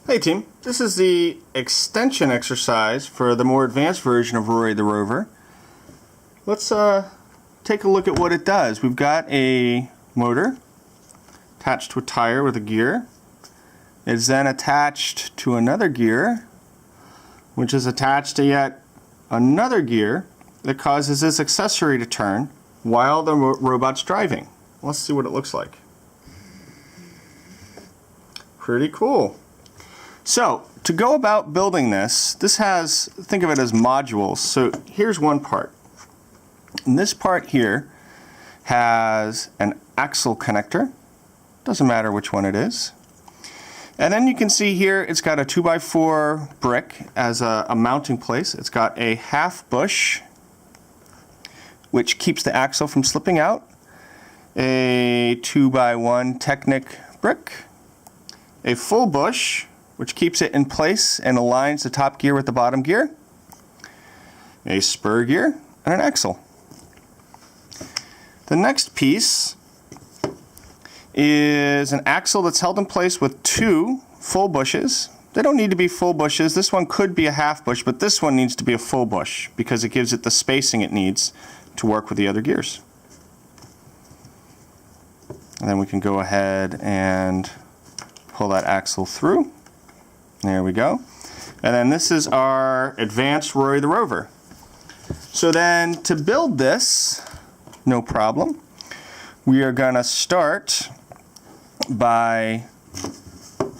Hey team, this is the extension exercise for the more advanced version of Rory the Rover. Let's take a look at what it does. We've got a motor attached to a tire with a gear. It's then attached to another gear, which is attached to yet another gear that causes this accessory to turn while the robot's driving. Let's see what it looks like. Pretty cool. So, to go about building this has, think of it as modules. So here's one part. And this part here has an axle connector. Doesn't matter which one it is. And then you can see here it's got a 2x4 brick as a mounting place. It's got a half bush, which keeps the axle from slipping out. A 2x1 Technic brick. A full bush, which keeps it in place and aligns the top gear with the bottom gear, a spur gear, and an axle. The next piece is an axle that's held in place with two full bushes. They don't need to be full bushes. This one could be a half bush, but this one needs to be a full bush because it gives it the spacing it needs to work with the other gears. And then we can go ahead and pull that axle through. There we go. And then this is our advanced Rory the Rover. So then to build this, no problem, we are going to start by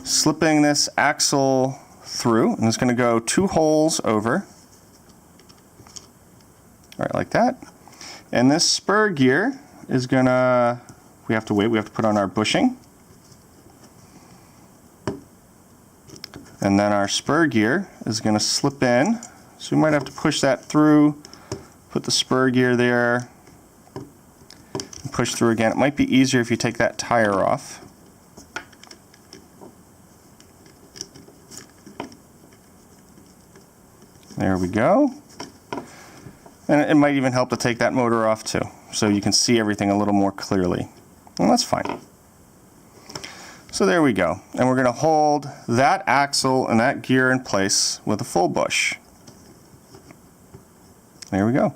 slipping this axle through, and it's going to go 2 holes over. All right, like that. And this spur gear is going to, we have to put on our bushing. And then our spur gear is going to slip in. So we might have to push that through, put the spur gear there, and push through again. It might be easier if you take that tire off. There we go. And it might even help to take that motor off too, so you can see everything a little more clearly. And that's fine. So there we go. And we're going to hold that axle and that gear in place with a full bush. There we go.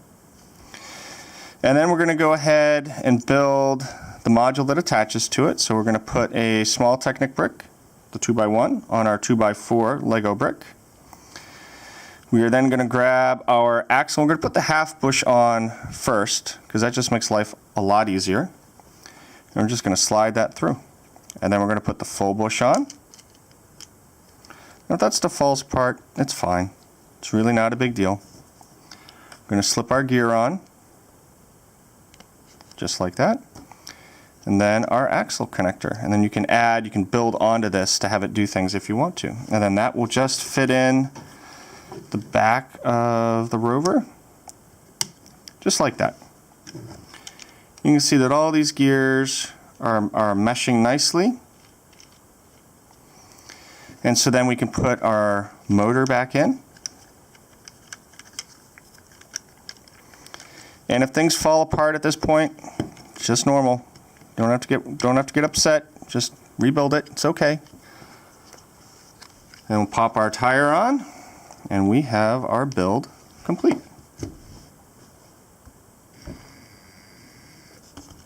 And then we're going to go ahead and build the module that attaches to it. So we're going to put a small Technic brick, the 2x1, on our 2x4 Lego brick. We are then going to grab our axle. We're going to put the half bush on first because that just makes life a lot easier. And we're just going to slide that through. And then we're going to put the full bush on. Now if that's the false part, it's fine. It's really not a big deal. We're going to slip our gear on, just like that. And then our axle connector. And then you can build onto this to have it do things if you want to. And then that will just fit in the back of the Rover, just like that. You can see that all these gears are meshing nicely. And so then we can put our motor back in. And if things fall apart at this point, it's just normal. Don't have to get upset. Just rebuild it. It's okay. And we'll pop our tire on, and we have our build complete.